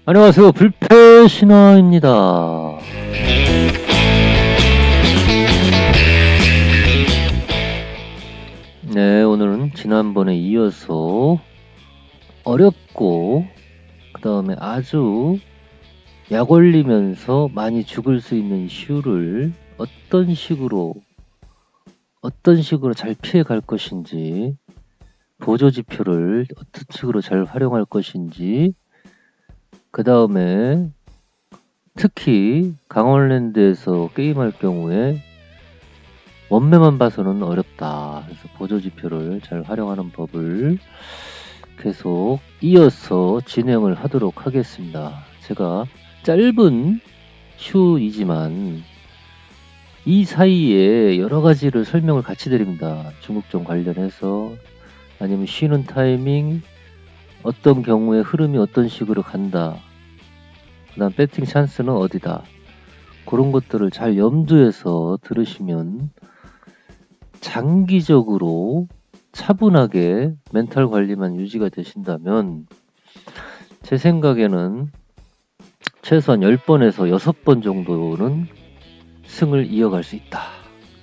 안녕하세요. 불패 신화입니다. 네, 오늘은 지난번에 이어서 어렵고 그 다음에 아주 약 올리면서 많이 죽을 수 있는 이슈를 어떤 식으로 잘 피해 갈 것인지, 보조 지표를 어떤 식으로 잘 활용할 것인지, 그 다음에 특히 강원랜드에서 게임할 경우에 원매만 봐서는 어렵다. 그래서 보조 지표를 잘 활용하는 법을 계속 이어서 진행을 하도록 하겠습니다. 제가 짧은 슈이지만 이 사이에 여러 가지를 설명을 같이 드립니다. 중국점 관련해서 아니면 쉬는 타이밍, 어떤 경우에 흐름이 어떤 식으로 간다. 그 다음 배팅 찬스는 어디다. 그런 것들을 잘 염두해서 들으시면 장기적으로 차분하게 멘탈 관리만 유지가 되신다면 제 생각에는 최소한 10번에서 6번 정도는 승을 이어갈 수 있다.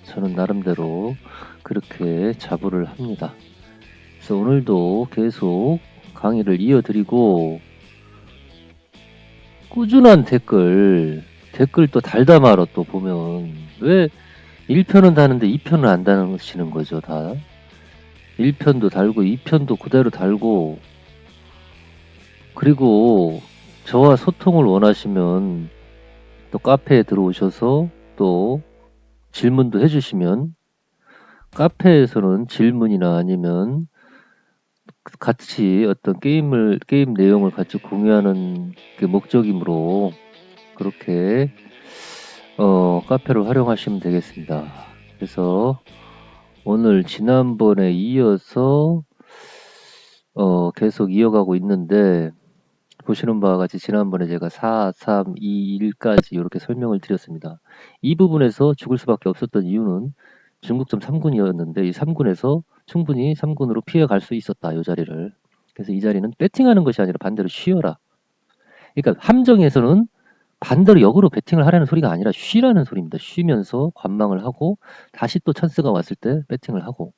저는 나름대로 그렇게 자부를 합니다. 그래서 오늘도 계속 강의를 이어드리고 꾸준한 댓글 또 달다 말어 또 보면 왜 1편은 다는데 2편은 안 다시는 거죠, 다. 1편도 달고 2편도 그대로 달고, 그리고 저와 소통을 원하시면 또 카페에 들어오셔서 또 질문도 해주시면, 카페에서는 질문이나 아니면 같이 어떤 게임 내용을 같이 공유하는 그 목적이므로 그렇게 카페를 활용하시면 되겠습니다. 그래서 오늘 지난번에 이어서 계속 이어가고 있는데, 보시는 바와 같이 지난번에 제가 4, 3, 2, 1까지 이렇게 설명을 드렸습니다. 이 부분에서 죽을 수밖에 없었던 이유는 중국점 3군이었는데 이 3군에서 충분히 3군으로 피해갈 수 있었다, 이 자리를. 그래서 이 자리는 배팅하는 것이 아니라 반대로 쉬어라. 그러니까 함정에서는 반대로 역으로 배팅을 하라는 소리가 아니라 쉬라는 소리입니다. 쉬면서 관망을 하고 다시 또 찬스가 왔을 때 배팅을 하고,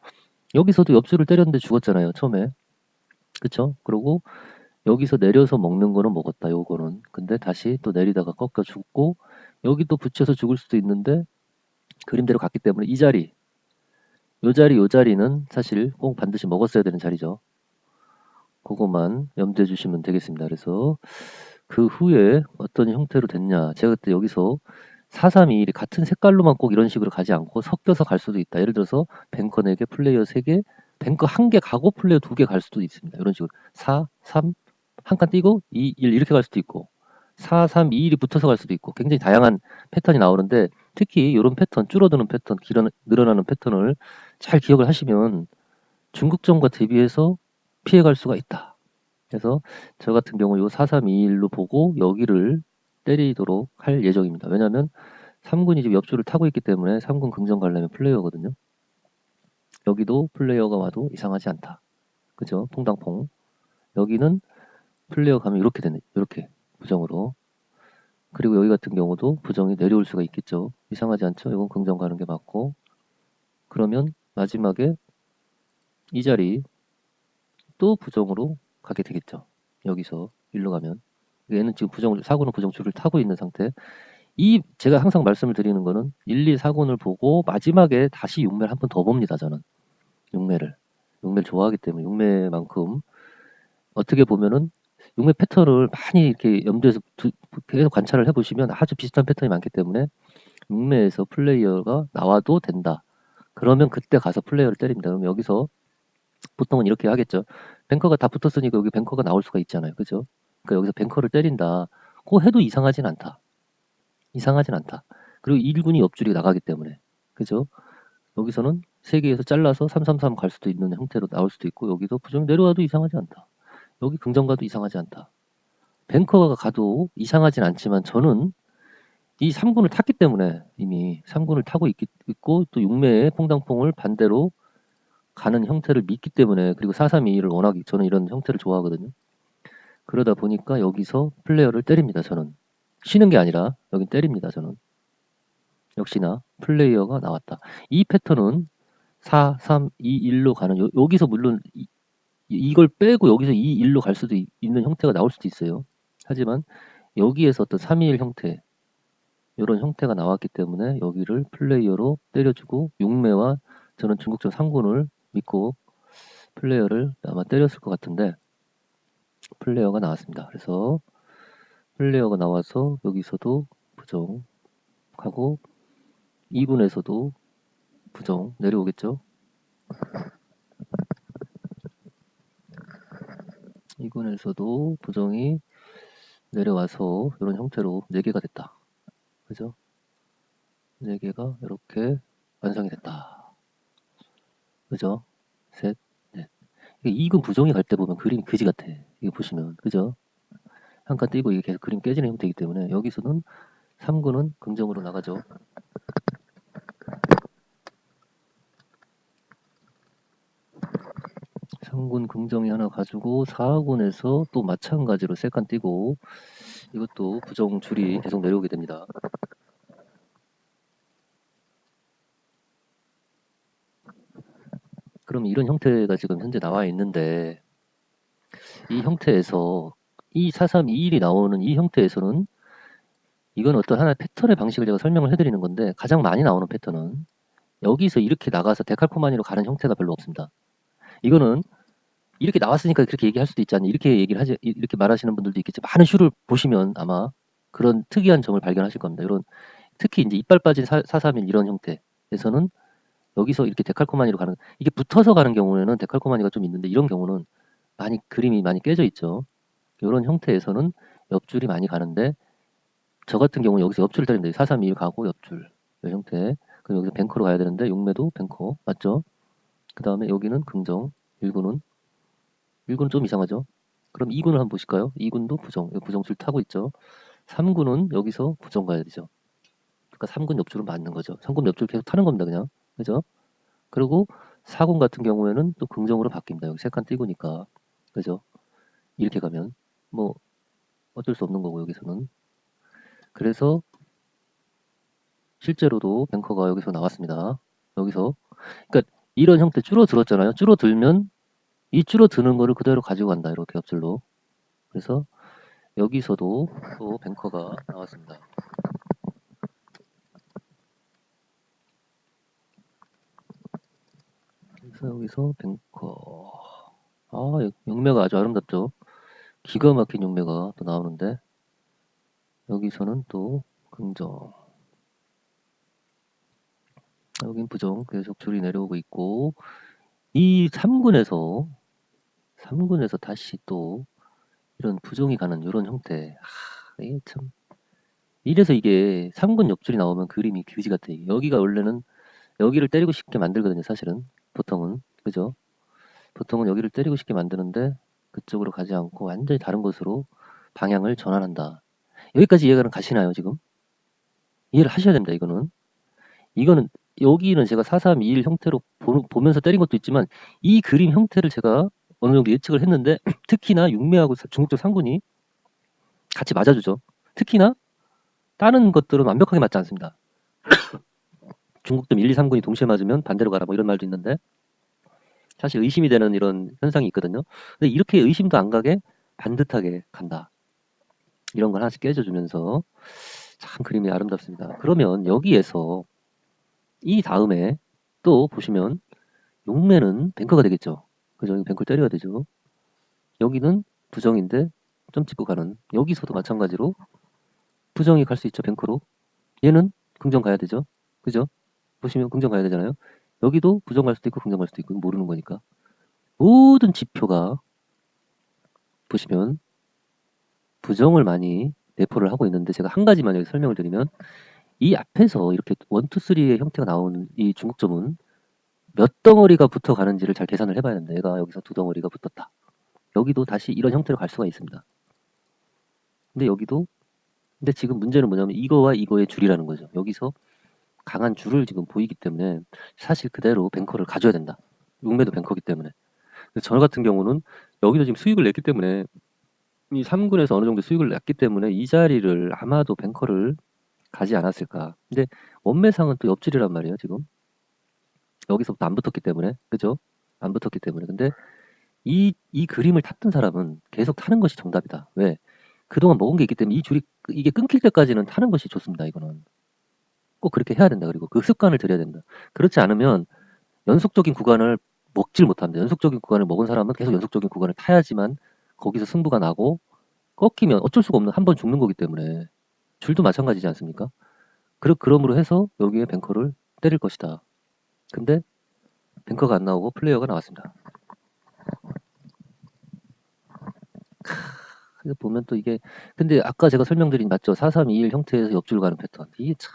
여기서도 옆줄을 때렸는데 죽었잖아요, 처음에. 그쵸? 그리고 여기서 내려서 먹는 거는 먹었다, 요거는. 근데 다시 또 내리다가 꺾여 죽고, 여기 또 붙여서 죽을 수도 있는데 그림대로 갔기 때문에 요 자리는 사실 꼭 반드시 먹었어야 되는 자리죠. 그거만 염두해 주시면 되겠습니다. 그래서 그 후에 어떤 형태로 됐냐, 제가 그때 여기서 4-3-2-1이 같은 색깔로만 꼭 이런 식으로 가지 않고 섞여서 갈 수도 있다. 예를 들어서 뱅커 4개, 플레이어 3개, 뱅커 1개 가고 플레이어 2개 갈 수도 있습니다. 이런 식으로 4, 3, 한 칸 띄고 2, 1 이렇게 갈 수도 있고, 4, 3, 2, 1이 붙어서 갈 수도 있고, 굉장히 다양한 패턴이 나오는데, 특히 이런 패턴, 줄어드는 패턴, 늘어나는 패턴을 잘 기억을 하시면 중국점과 대비해서 피해갈 수가 있다. 그래서 저 같은 경우 요 4-3-2-1로 보고 여기를 때리도록 할 예정입니다. 왜냐하면 3군이 지금 옆줄을 타고 있기 때문에 3군 긍정 가려면 플레이어거든요. 여기도 플레이어가 와도 이상하지 않다. 그죠? 퐁당퐁. 여기는 플레이어 가면 이렇게 되네. 이렇게 부정으로. 그리고 여기 같은 경우도 부정이 내려올 수가 있겠죠. 이상하지 않죠? 이건 긍정 가는 게 맞고. 그러면 마지막에 이 자리 또 부정으로 가게 되겠죠. 여기서 일로 가면. 얘는 지금 사고는 부정줄을 타고 있는 상태. 제가 항상 말씀을 드리는 거는 1, 2, 4군을 보고 마지막에 다시 6매를 한 번 더 봅니다, 저는. 6매를. 6매를 좋아하기 때문에 6매만큼 어떻게 보면은 6매 패턴을 많이 이렇게 염두에서 계속 관찰을 해보시면 아주 비슷한 패턴이 많기 때문에 6매에서 플레이어가 나와도 된다. 그러면 그때 가서 플레이어를 때립니다. 그럼 여기서 보통은 이렇게 하겠죠. 뱅커가 다 붙었으니까 여기 뱅커가 나올 수가 있잖아요. 그죠? 그러니까 여기서 뱅커를 때린다. 그거 해도 이상하진 않다. 이상하진 않다. 그리고 1군이 옆줄이 나가기 때문에. 그죠? 여기서는 3개에서 잘라서 3-3-3 갈 수도 있는 형태로 나올 수도 있고, 여기도 부정이 내려와도 이상하지 않다. 여기 긍정 가도 이상하지 않다. 뱅커가 가도 이상하진 않지만 저는 이 3군을 탔기 때문에, 이미 3군을 타고 있고 또 6매의 퐁당퐁을 반대로 가는 형태를 믿기 때문에, 그리고 4-3-2를 워낙 저는 이런 형태를 좋아하거든요. 그러다 보니까 여기서 플레이어를 때립니다. 저는 쉬는 게 아니라 여긴 때립니다. 저는 역시나 플레이어가 나왔다. 이 패턴은 4, 3, 2, 1로 가는 여기서 물론 이걸 빼고 여기서 2, 1로 갈 수도 있는 형태가 나올 수도 있어요. 하지만 여기에서 어떤 3, 2, 1 형태 이런 형태가 나왔기 때문에 여기를 플레이어로 때려주고 용매와 저는 중국전 3군을 믿고 플레이어를 아마 때렸을 것 같은데 플레이어가 나왔습니다. 그래서 플레이어가 나와서 여기서도 부정하고 2군에서도 부정 내려오겠죠. 2군에서도 부정이 내려와서 이런 형태로 4개가 됐다. 그죠? 4개가 이렇게 완성이 됐다. 그죠? 셋, 넷. 2군 부정이 갈 때 보면 그림이 그지 같아. 이거 보시면. 그죠? 한 칸 띄고 이게 계속 그림 깨지는 형태이기 때문에 여기서는 3군은 긍정으로 나가죠. 3군 긍정이 하나 가지고 4군에서 또 마찬가지로 3칸 띄고 이것도 부정 줄이 계속 내려오게 됩니다. 그럼 이런 형태가 지금 현재 나와 있는데 이 형태에서 이 4321이 나오는 이 형태에서는 이건 어떤 하나의 패턴의 방식을 제가 설명을 해드리는 건데 가장 많이 나오는 패턴은 여기서 이렇게 나가서 데칼코마니로 가는 형태가 별로 없습니다. 이거는 이렇게 나왔으니까 그렇게 얘기할 수도 있지 않니 이렇게 얘기를 하지 이렇게 말하시는 분들도 있겠지. 많은 슈를 보시면 아마 그런 특이한 점을 발견하실 겁니다. 이런 특히 이제 이빨 빠진 431 이런 형태에서는 여기서 이렇게 데칼코마니로 가는 이게 붙어서 가는 경우에는 데칼코마니가 좀 있는데 이런 경우는 많이 그림이 많이 깨져 있죠. 이런 형태에서는 옆줄이 많이 가는데 저 같은 경우는 여기서 옆줄을 때리는데 431 가고 옆줄 이 형태 그럼 여기서 뱅커로 가야 되는데 용매도 뱅커 맞죠? 그 다음에 여기는 긍정 1군은 좀 이상하죠? 그럼 2군을 한번 보실까요? 2군도 부정줄 타고 있죠. 3군은 여기서 부정 가야 되죠. 그러니까 3군 옆줄은 맞는 거죠. 3군 옆줄 계속 타는 겁니다. 그냥 그죠? 그리고 4군 같은 경우에는 또 긍정으로 바뀝니다. 여기 3칸 띄고니까 그죠? 이렇게 가면 뭐 어쩔 수 없는 거고 여기서는 그래서 실제로도 뱅커가 여기서 나왔습니다. 여기서 그러니까 이런 형태 줄어들었잖아요. 줄어들면 이 줄어드는 거를 그대로 가지고 간다. 이렇게 옆줄로. 그래서 여기서도 또 뱅커가 나왔습니다. 그래서 여기서 뱅커. 아, 용매가 아주 아름답죠. 기가 막힌 용매가 또 나오는데 여기서는 또 긍정. 여긴 부정. 계속 줄이 내려오고 있고 이 3군에서 다시 또 이런 부정이 가는 이런 형태. 이게 참 이래서 이게 3군 옆줄이 나오면 그림이 그지 같아. 여기가 원래는 여기를 때리고 싶게 만들거든요. 사실은 보통은 그죠? 보통은 여기를 때리고 싶게 만드는데 그쪽으로 가지 않고 완전히 다른 곳으로 방향을 전환한다. 여기까지 이해가 가시나요 지금? 이해를 하셔야 됩니다. 이거는 여기는 제가 4321 형태로 보면서 때린 것도 있지만 이 그림 형태를 제가 어느 정도 예측을 했는데 특히나 육매하고 중국적 상군이 같이 맞아주죠. 특히나 다른 것들은 완벽하게 맞지 않습니다. 중국점 1, 2, 3군이 동시에 맞으면 반대로 가라 뭐 이런 말도 있는데 사실 의심이 되는 이런 현상이 있거든요. 근데 이렇게 의심도 안 가게 반듯하게 간다. 이런 걸 하나씩 깨져주면서 참 그림이 아름답습니다. 그러면 여기에서 이 다음에 또 보시면 용매는 뱅커가 되겠죠. 그죠? 뱅커를 때려야 되죠. 여기는 부정인데 점 찍고 가는 여기서도 마찬가지로 부정이 갈 수 있죠. 뱅커로. 얘는 긍정 가야 되죠. 그죠? 보시면 긍정 가야 되잖아요. 여기도 부정 갈 수도 있고 긍정 갈 수도 있고 모르는 거니까. 모든 지표가 보시면 부정을 많이 내포를 하고 있는데 제가 한 가지만 여기 설명을 드리면 이 앞에서 이렇게 1, 2, 3의 형태가 나오는 이 중국점은 몇 덩어리가 붙어 가는지를 잘 계산을 해봐야 됩니다. 얘가 여기서 2덩어리가 붙었다. 여기도 다시 이런 형태로 갈 수가 있습니다. 근데 여기도 근데 지금 문제는 뭐냐면 이거와 이거의 줄이라는 거죠. 여기서 강한 줄을 지금 보이기 때문에 사실 그대로 뱅커를 가져야 된다. 용매도 뱅커기 때문에. 저 같은 경우는 여기서 지금 수익을 냈기 때문에 이 3군에서 어느 정도 수익을 냈기 때문에 이 자리를 아마도 뱅커를 가지 않았을까. 근데 원매상은 또 옆줄이란 말이에요, 지금. 여기서부터 안 붙었기 때문에. 그죠? 안 붙었기 때문에. 근데 이 그림을 탔던 사람은 계속 타는 것이 정답이다. 왜? 그동안 먹은 게 있기 때문에 이 줄이, 이게 끊길 때까지는 타는 것이 좋습니다, 이거는. 꼭 그렇게 해야 된다. 그리고 그 습관을 들여야 된다. 그렇지 않으면 연속적인 구간을 먹질 못합니다. 연속적인 구간을 먹은 사람은 계속 연속적인 구간을 타야지만 거기서 승부가 나고 꺾이면 어쩔 수가 없는 한 번 죽는 거기 때문에 줄도 마찬가지지 않습니까? 그러므로 해서 여기에 뱅커를 때릴 것이다. 근데 뱅커가 안 나오고 플레이어가 나왔습니다. 그래서 보면 또 이게 근데 아까 제가 설명드린 맞죠? 4321 형태에서 옆줄 가는 패턴. 이게 참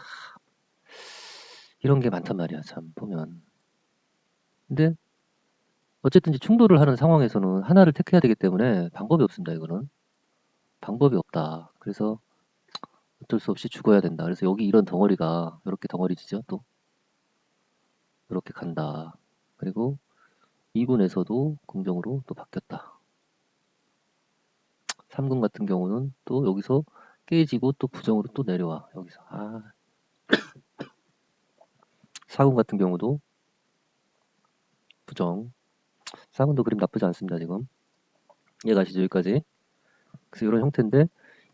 이런 게 많단 말이야. 참 보면. 근데 어쨌든 충돌을 하는 상황에서는 하나를 택해야 되기 때문에 방법이 없습니다. 이거는 방법이 없다. 그래서 어쩔 수 없이 죽어야 된다. 그래서 여기 이런 덩어리가 이렇게 덩어리지죠. 또 이렇게 간다. 그리고 2군에서도 긍정으로 또 바뀌었다. 3군 같은 경우는 또 여기서 깨지고 또 부정으로 또 내려와. 여기서 4군 같은 경우도 부정. 4군도 그림 나쁘지 않습니다. 지금 이해가시죠? 여기까지. 그래서 이런 형태인데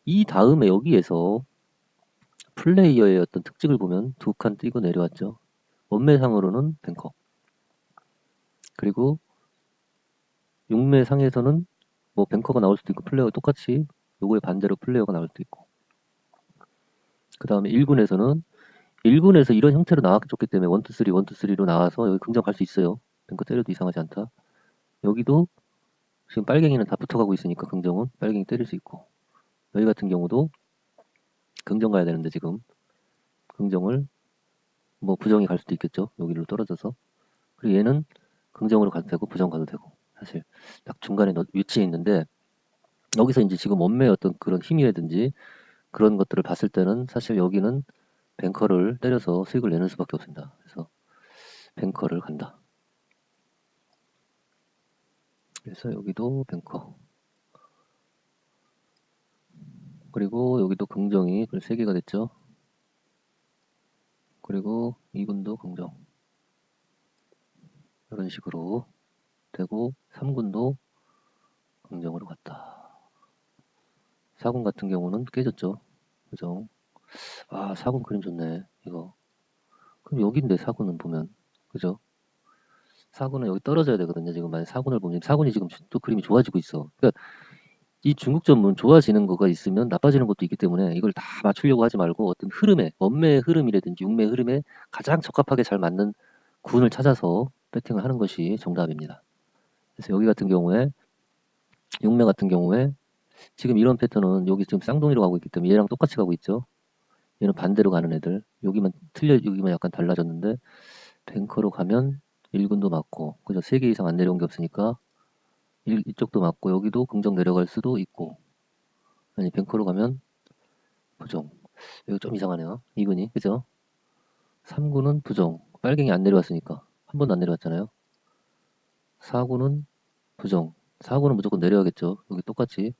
이 다음에 여기에서 플레이어의 어떤 특징을 보면 두 칸 띄고 내려왔죠. 원매상으로는 뱅커. 그리고 육매상에서는 뭐 뱅커가 나올 수도 있고 플레이어가 똑같이 요거의 반대로 플레이어가 나올 수도 있고. 그 다음에 1군에서 이런 형태로 나왔기 때문에 1, 2, 3, 1, 2, 3로 나와서 여기 긍정 갈 수 있어요. 뱅커 때려도 이상하지 않다. 여기도 지금 빨갱이는 다 붙어가고 있으니까 긍정은 빨갱이 때릴 수 있고 여기 같은 경우도 긍정 가야 되는데 지금 긍정을 뭐 부정이 갈 수도 있겠죠. 여기로 떨어져서. 그리고 얘는 긍정으로 가도 되고 부정 가도 되고 사실 딱 중간에 위치해 있는데 여기서 이제 지금 원매의 어떤 그런 힘이라든지 그런 것들을 봤을 때는 사실 여기는 뱅커를 때려서 수익을 내는 수밖에 없습니다. 그래서 뱅커를 간다. 그래서 여기도 뱅커. 그리고 여기도 긍정이 3개가 됐죠. 그리고 2군도 긍정. 이런 식으로 되고 3군도 긍정으로 갔다. 4군 같은 경우는 깨졌죠. 그죠? 4군 그림 좋네. 이거. 그럼 여기인데 4군은 보면. 그죠? 4군은 여기 떨어져야 되거든요. 지금 만약 4군을 보면 4군이 지금 또 그림이 좋아지고 있어. 그러니까 이 중국점은 좋아지는 거가 있으면 나빠지는 것도 있기 때문에 이걸 다 맞추려고 하지 말고 어떤 흐름에, 원매의 흐름이라든지 육매의 흐름에 가장 적합하게 잘 맞는 군을 찾아서 배팅을 하는 것이 정답입니다. 그래서 여기 같은 경우에 육매 같은 경우에 지금 이런 패턴은 여기 지금 쌍둥이로 가고 있기 때문에 얘랑 똑같이 가고 있죠. 얘는 반대로 가는 애들. 여기만 약간 달라졌는데 뱅커로 가면 1군도 맞고 그죠? 3개 이상 안 내려온 게 없으니까 이쪽도 맞고 여기도 긍정 내려갈 수도 있고 아니 뱅커로 가면 부정. 여기 좀 이상하네요. 2군이 그죠? 3군은 부정. 빨갱이 안 내려왔으니까 한 번도 안 내려왔잖아요. 4군은 부정. 4군은 무조건 내려야겠죠. 여기 똑같이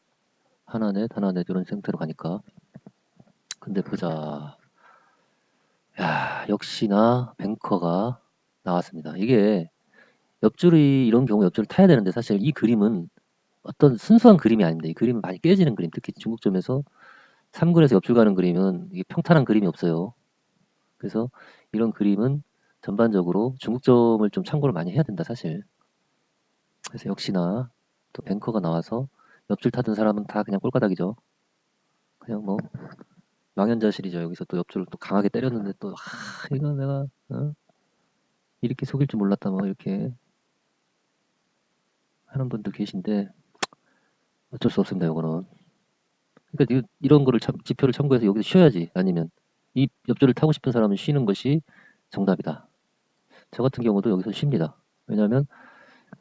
하나 넷 하나 넷 이런 형태로 가니까. 근데 보자. 야 역시나 뱅커가 나왔습니다. 이게 옆줄이 이런 경우 옆줄을 타야 되는데 사실 이 그림은 어떤 순수한 그림이 아닙니다. 이 그림은 많이 깨지는 그림. 특히 중국점에서 3군에서 옆줄 가는 그림은 이게 평탄한 그림이 없어요. 그래서 이런 그림은 전반적으로 중국점을 좀 참고를 많이 해야 된다 사실. 그래서 역시나 또 뱅커가 나와서 옆줄 타던 사람은 다 그냥 꼴가닥이죠. 그냥 뭐 망연자실이죠. 여기서 또 옆줄을 또 강하게 때렸는데 또 이거 내가 이렇게 속일 줄 몰랐다 뭐 이렇게 하는 분들 계신데 어쩔 수 없습니다. 이거는. 그러니까 이런 거를 지표를 참고해서 여기서 쉬어야지. 아니면 이 옆줄을 타고 싶은 사람은 쉬는 것이 정답이다. 저 같은 경우도 여기서 쉽니다. 왜냐하면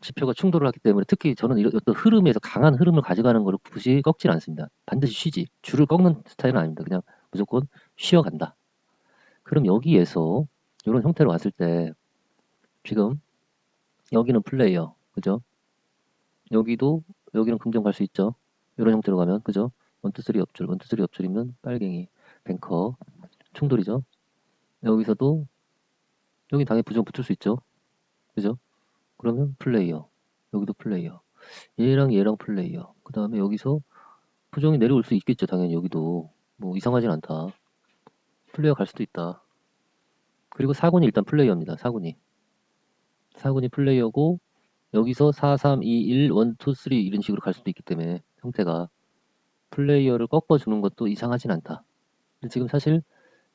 지표가 충돌을 하기 때문에 특히 저는 이런 어떤 흐름에서 강한 흐름을 가져가는 것을 굳이 꺾질 않습니다. 반드시 쉬지. 줄을 꺾는 스타일은 아닙니다. 그냥 무조건 쉬어간다. 그럼 여기에서 이런 형태로 왔을 때 지금 여기는 플레이어, 그죠? 여기는 긍정 갈 수 있죠. 이런 형태로 가면 그죠? 원투 쓰리 옆줄, 원투 쓰리 옆줄이면 빨갱이, 뱅커 충돌이죠. 여기서도 여기 당연히 부정 붙을 수 있죠. 그죠? 그러면 플레이어, 여기도 플레이어, 얘랑 플레이어. 그 다음에 여기서 부정이 내려올 수 있겠죠. 당연히 여기도 뭐 이상하진 않다. 플레이어 갈 수도 있다. 그리고 사군이 일단 플레이어입니다. 사군이 플레이어고 여기서 4, 3, 2, 1, 1, 2, 3 이런 식으로 갈 수도 있기 때문에 형태가 플레이어를 꺾어주는 것도 이상하진 않다. 근데 지금 사실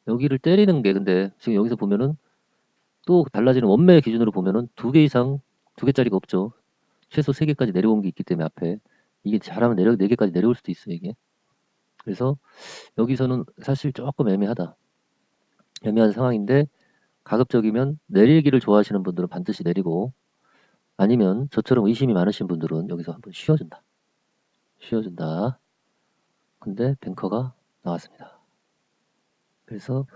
여기를 때리는 게 근데 지금 여기서 보면은 또 달라지는 원매 기준으로 보면은 2개 이상 2개짜리가 없죠. 최소 3개까지 내려온 게 있기 때문에 앞에 이게 잘하면 4개까지 내려올 수도 있어요 이게. 그래서 여기서는 사실 조금 애매한 상황인데 가급적이면 내리기를 좋아하시는 분들은 반드시 내리고 아니면 저처럼 의심이 많으신 분들은 여기서 한번 쉬어준다. 근데 뱅커가 나왔습니다. 그래서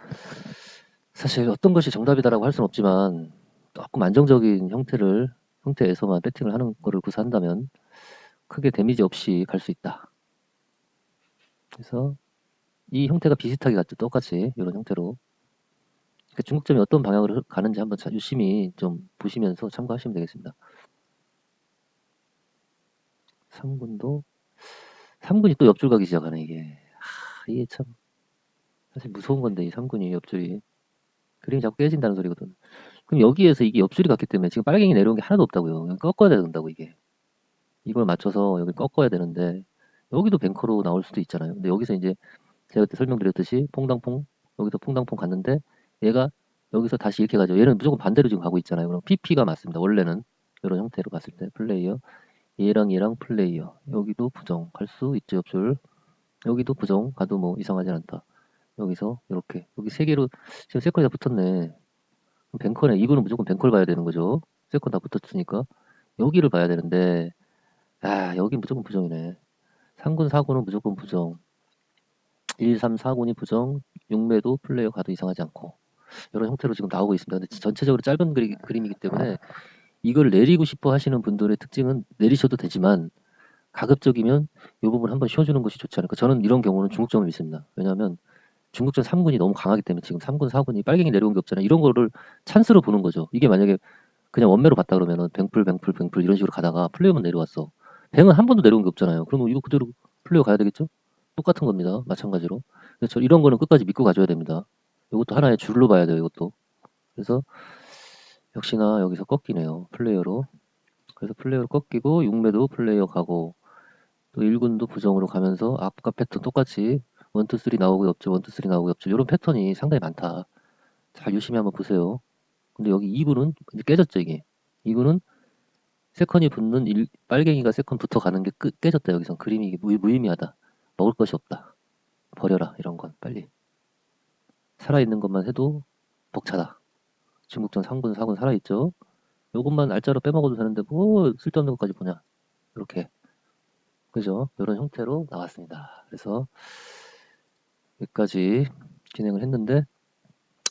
사실 어떤 것이 정답이다라고 할 수는 없지만 조금 안정적인 형태에서만 배팅을 하는 거를 구사한다면 크게 데미지 없이 갈 수 있다. 그래서 이 형태가 비슷하게 갔죠. 똑같이 이런 형태로. 그러니까 중국점이 어떤 방향으로 가는지 한번 유심히 좀 보시면서 참고하시면 되겠습니다. 3군도 3군이 또 옆줄 가기 시작하네 이게. 이게 참 사실 무서운 건데 이 3군이 옆줄이 그림이 자꾸 깨진다는 소리거든. 그럼 여기에서 이게 옆줄이 갔기 때문에 지금 빨갱이 내려온 게 하나도 없다고요. 꺾어야 된다고 이게. 이걸 맞춰서 여기 꺾어야 되는데 여기도 뱅커로 나올 수도 있잖아요. 근데 여기서 이제 제가 그때 설명드렸듯이 퐁당퐁 여기도 퐁당퐁 갔는데 얘가 여기서 다시 이렇게 가죠. 얘는 무조건 반대로 지금 가고 있잖아요. 그럼 PP가 맞습니다. 원래는 이런 형태로 봤을 때 플레이어 얘랑 플레이어 여기도 부정 갈 수 있죠. 옆줄 여기도 부정 가도 뭐 이상하진 않다. 여기서 이렇게 여기 세 개로 지금 세컨이 다 붙었네. 뱅커네. 이거는 무조건 뱅커를 봐야 되는 거죠. 세컨 다 붙었으니까 여기를 봐야 되는데 여기 무조건 부정이네. 3군 4군은 무조건 부정. 1, 3, 4군이 부정. 6매도 플레이어 가도 이상하지 않고 이런 형태로 지금 나오고 있습니다. 근데 전체적으로 짧은 그림이기 때문에 이걸 내리고 싶어 하시는 분들의 특징은 내리셔도 되지만 가급적이면 이 부분 한번 쉬어주는 것이 좋지 않을까. 저는 이런 경우는 중국점을 믿습니다. 왜냐하면 중국점 3군이 너무 강하기 때문에 지금 3군, 4군이 빨갱이 내려온 게 없잖아요. 이런 거를 찬스로 보는 거죠. 이게 만약에 그냥 원매로 봤다 그러면은 뱅풀 이런 식으로 가다가 플레이어만 내려왔어. 뱅은 한 번도 내려온 게 없잖아요. 그러면 이거 그대로 플레이어 가야 되겠죠? 똑같은 겁니다. 마찬가지로. 그래서 이런 거는 끝까지 믿고 가줘야 됩니다. 이것도 하나의 줄로 봐야 돼요. 이것도. 그래서 역시나 여기서 꺾이네요. 플레이어로. 그래서 플레이어로 꺾이고 6매도 플레이어 가고 또 1군도 부정으로 가면서 아까 패턴 똑같이 1, 2, 3 나오고 옆줄 1, 2, 3 나오고 옆줄 이런 패턴이 상당히 많다. 잘 유심히 한번 보세요. 근데 여기 2군은 이제 깨졌죠 이게. 2군은 세컨이 붙는 빨갱이가 세컨 붙어가는 게 깨졌다. 여기선 그림이 이게 무의미하다. 먹을 것이 없다. 버려라 이런 건 빨리. 살아있는 것만 해도 벅차다. 중국전 3군 4군 살아있죠. 요것만 알짜로 빼먹어도 되는데 뭐 쓸데없는 것까지 보냐. 이렇게 그죠? 이런 형태로 나왔습니다. 그래서 여기까지 진행을 했는데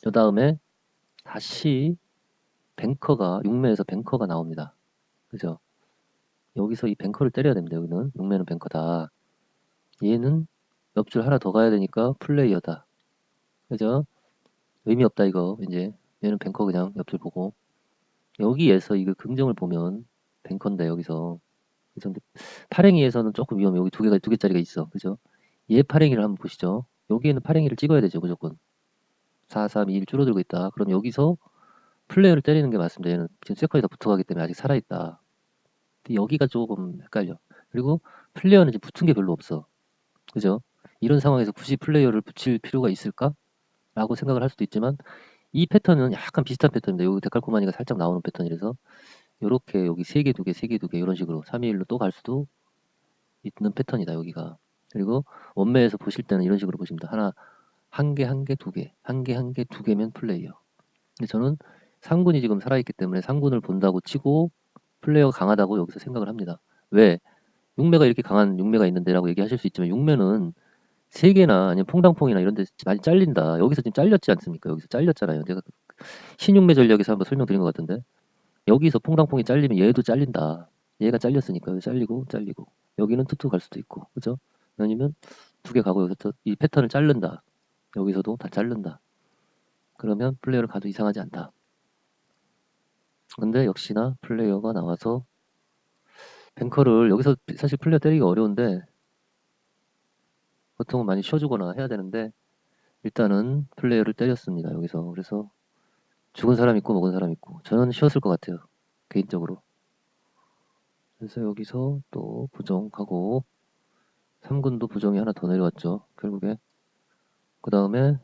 그 다음에 다시 뱅커가 6매에서 뱅커가 나옵니다. 그죠? 여기서 이 뱅커를 때려야 됩니다. 여기는 6매는 뱅커다. 얘는 옆줄 하나 더 가야 되니까 플레이어다. 그죠? 의미 없다 이거 이제 얘는 뱅커 그냥 옆줄 보고 여기에서 이거 긍정을 보면 뱅커인데 여기서 그래서 근데 파랭이에서는 조금 위험해. 여기 두 개짜리가 있어. 그죠? 얘 파랭이를 한번 보시죠. 여기에는 파랭이를 찍어야 되죠 무조건. 4, 3, 2, 1 줄어들고 있다. 그럼 여기서 플레이어를 때리는 게 맞습니다. 얘는 지금 세컨이 다 붙어가기 때문에 아직 살아있다. 근데 여기가 조금 헷갈려. 그리고 플레이어는 지금 붙은 게 별로 없어. 그죠? 이런 상황에서 굳이 플레이어를 붙일 필요가 있을까? 라고 생각을 할 수도 있지만 이 패턴은 약간 비슷한 패턴입니다. 여기 데칼코마니가 살짝 나오는 패턴이라서 이렇게 여기 3개, 2개, 3개, 2개 이런 식으로 3위1로 또 갈 수도 있는 패턴이다 여기가. 그리고 원매에서 보실 때는 이런 식으로 보십니다. 한 개, 한 개, 두 개, 한 개, 한 개, 두 개면 플레이어. 근데 저는 상군이 지금 살아있기 때문에 상군을 본다고 치고 플레이어가 강하다고 여기서 생각을 합니다. 왜? 6매가 이렇게 강한 6매가 있는데라고 얘기하실 수 있지만 6매는 세 개나 아니면 퐁당퐁이나 이런 데 많이 잘린다. 여기서 지금 잘렸지 않습니까? 여기서 잘렸잖아요. 제가 신육매 전략에서 한번 설명드린 것 같은데 여기서 퐁당퐁이 잘리면 얘도 잘린다. 얘가 잘렸으니까 여기 잘리고 여기는 툭툭 갈 수도 있고, 그죠? 아니면 두 개 가고 여기서 이 패턴을 자른다. 여기서도 다 자른다. 그러면 플레이어를 가도 이상하지 않다. 근데 역시나 플레이어가 나와서 뱅커를 여기서 사실 플레이어 때리기가 어려운데 보통은 많이 쉬어주거나 해야 되는데 일단은 플레이어를 때렸습니다. 여기서. 그래서 죽은 사람 있고 먹은 사람 있고 저는 쉬었을 것 같아요. 개인적으로. 그래서 여기서 또 부정 가고 3군도 부정이 하나 더 내려왔죠. 결국에. 그 다음에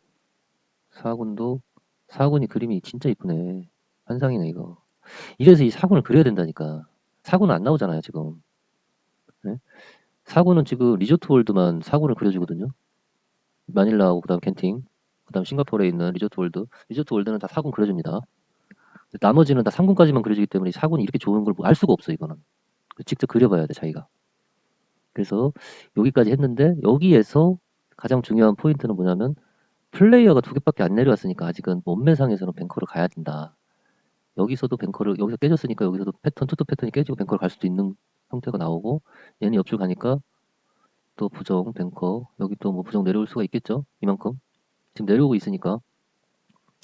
4군도 4군이 그림이 진짜 이쁘네. 환상이네 이거. 이래서 이 4군을 그려야 된다니까. 4군은 안 나오잖아요 지금. 네? 4군은 지금 리조트 월드만 4군을 그려주거든요. 마닐라하고 그다음 켄팅, 그다음 싱가포르에 있는 리조트 월드. 리조트 월드는 다 4군 그려줍니다. 나머지는 다 3군까지만 그려주기 때문에 4군이 이렇게 좋은 걸 알 수가 없어 이거는. 직접 그려봐야 돼 자기가. 그래서 여기까지 했는데 여기에서 가장 중요한 포인트는 뭐냐면 플레이어가 두 개밖에 안 내려왔으니까 아직은 몸매상에서는 뱅커를 가야 된다. 여기서도 뱅커를 여기서 깨졌으니까 여기서도 패턴 투투 패턴이 깨지고 뱅커를 갈 수도 있는 형태가 나오고 얘는 옆줄 가니까 또 부정 뱅커 여기 또 뭐 부정 내려올 수가 있겠죠. 이만큼 지금 내려오고 있으니까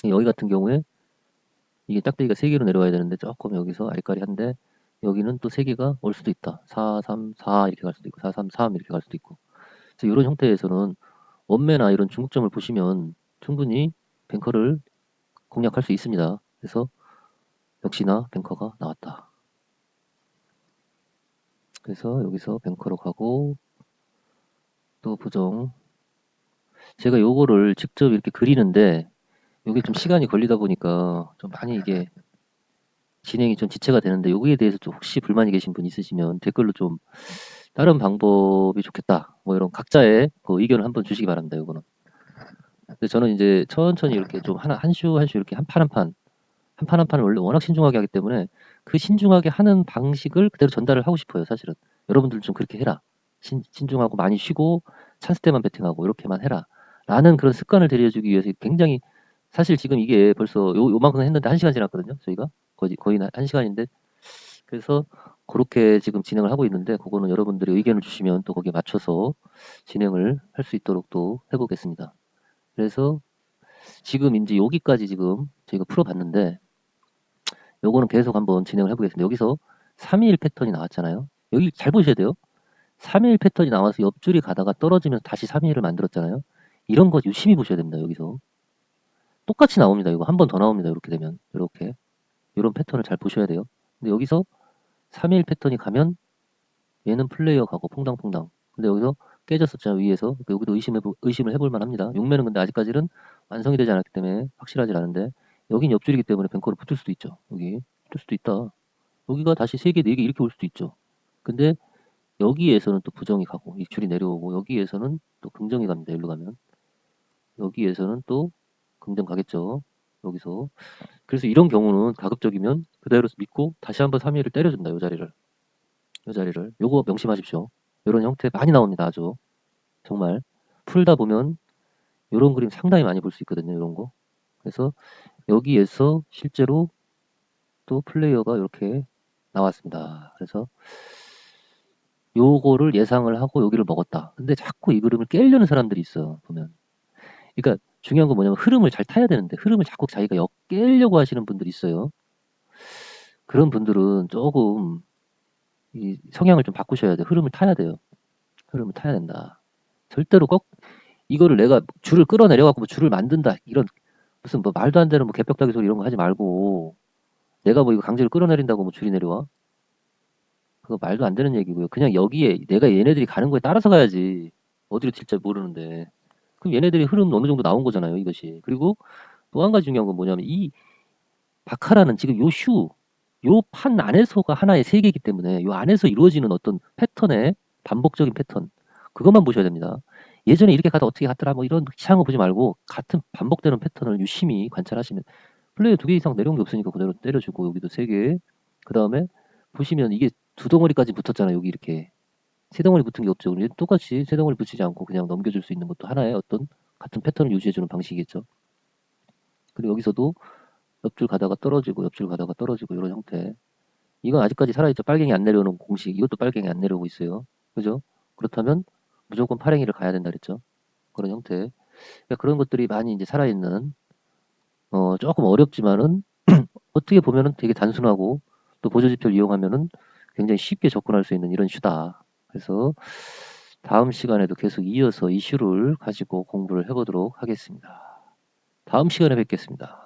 여기 같은 경우에 이게 짝대기가 3개로 내려와야 되는데 조금 여기서 알까리한데 여기는 또 3개가 올 수도 있다. 4, 3, 4 이렇게 갈 수도 있고 4, 3, 3 이렇게 갈 수도 있고 그래서 이런 형태에서는 원매나 이런 중국점을 보시면 충분히 뱅커를 공략할 수 있습니다. 그래서 역시나 뱅커가 나왔다. 그래서 여기서 뱅커로 가고 또 부정 제가 요거를 직접 이렇게 그리는데 이게 좀 시간이 걸리다 보니까 좀 많이 이게 진행이 좀 지체가 되는데 여기에 대해서 좀 혹시 불만이 계신 분 있으시면 댓글로 좀 다른 방법이 좋겠다 뭐 이런 각자의 그 의견을 한번 주시기 바랍니다. 요거는. 근데 저는 이제 천천히 이렇게 좀 하나 한 슈 한 슈 이렇게 한 판 한 판 한 판 한 판을 원래 워낙 신중하게 하기 때문에 그 신중하게 하는 방식을 그대로 전달을 하고 싶어요. 사실은 여러분들 좀 그렇게 해라. 신중하고 많이 쉬고 찬스 때만 배팅하고 이렇게만 해라. 라는 그런 습관을 들여주기 위해서 굉장히 사실 지금 이게 벌써 요만큼 했는데 1시간 지났거든요. 저희가 거의 1시간인데 그래서 그렇게 지금 진행을 하고 있는데 그거는 여러분들이 의견을 주시면 또 거기에 맞춰서 진행을 할 수 있도록 또 해보겠습니다. 그래서 지금 이제 여기까지 지금 저희가 풀어봤는데 요거는 계속 한번 진행을 해보겠습니다. 여기서 3일 패턴이 나왔잖아요. 여기 잘 보셔야 돼요. 3일 패턴이 나와서 옆줄이 가다가 떨어지면서 다시 3일을 만들었잖아요. 이런 거 유심히 보셔야 됩니다. 여기서 똑같이 나옵니다. 이거 한 번 더 나옵니다. 이렇게 되면 이렇게 이런 패턴을 잘 보셔야 돼요. 근데 여기서 3일 패턴이 가면 얘는 플레이어 가고 퐁당퐁당. 근데 여기서 깨졌었잖아요. 위에서 여기도 의심을 해볼 만합니다. 6매는 근데 아직까지는 완성이 되지 않았기 때문에 확실하지 않은데 여긴 옆줄이기 때문에 뱅커로 붙을 수도 있죠. 여기 붙을 수도 있다. 여기가 다시 3개, 4개 이렇게 올 수도 있죠. 근데 여기에서는 또 부정이 가고 이 줄이 내려오고 여기에서는 또 긍정이 갑니다. 일로 가면 여기에서는 또 긍정 가겠죠. 여기서 그래서 이런 경우는 가급적이면 그대로 믿고 다시 한번 3일을 때려준다. 요 자리를 요 자리를 요거 명심하십시오. 이런 형태 많이 나옵니다. 아주 정말 풀다 보면 이런 그림 상당히 많이 볼 수 있거든요. 이런 거 그래서 여기에서 실제로 또 플레이어가 이렇게 나왔습니다. 그래서 요거를 예상을 하고 여기를 먹었다. 근데 자꾸 이 그림을 깨려는 사람들이 있어 보면. 그러니까 중요한 건 뭐냐면 흐름을 잘 타야 되는데 흐름을 자꾸 자기가 깨려고 하시는 분들이 있어요. 그런 분들은 조금 이 성향을 좀 바꾸셔야 돼요. 흐름을 타야 돼요. 흐름을 타야 된다. 절대로 꼭 이거를 내가 줄을 끌어내려갖고 뭐 줄을 만든다 이런 무슨 뭐 말도 안 되는 뭐 개벽다기 소리 이런 거 하지 말고 내가 뭐 이거 강제로 끌어내린다고 뭐 줄이 내려와? 그거 말도 안 되는 얘기고요. 그냥 여기에 내가 얘네들이 가는 거에 따라서 가야지. 어디로 튈지 모르는데. 그럼 얘네들이 흐름 어느 정도 나온 거잖아요, 이것이. 그리고 또 한 가지 중요한 건 뭐냐면 이 바카라는 지금 요 판 안에서가 하나의 세계이기 때문에 요 안에서 이루어지는 어떤 패턴의 반복적인 패턴 그것만 보셔야 됩니다. 예전에 이렇게 가다 어떻게 갔더라 뭐 이런 이상한 거 보지 말고 같은 반복되는 패턴을 유심히 관찰하시면 플레이어 2개 이상 내려온 게 없으니까 그대로 때려주고 여기도 3개 그 다음에 보시면 이게 두 덩어리까지 붙었잖아요. 여기 이렇게 세 덩어리 붙은 게 없죠. 똑같이 세 덩어리 붙이지 않고 그냥 넘겨줄 수 있는 것도 하나의 어떤 같은 패턴을 유지해주는 방식이겠죠. 그리고 여기서도 옆줄 가다가 떨어지고 옆줄 가다가 떨어지고 이런 형태. 이건 아직까지 살아있죠. 빨갱이 안 내려오는 공식. 이것도 빨갱이 안 내려오고 있어요. 그죠? 그렇다면 무조건 팔행위를 가야 된다 그랬죠. 그런 형태. 그러니까 그런 것들이 많이 이제 살아있는, 조금 어렵지만은 어떻게 보면은 되게 단순하고 또 보조지표를 이용하면은 굉장히 쉽게 접근할 수 있는 이런 슈다. 그래서 다음 시간에도 계속 이어서 이슈를 가지고 공부를 해보도록 하겠습니다. 다음 시간에 뵙겠습니다.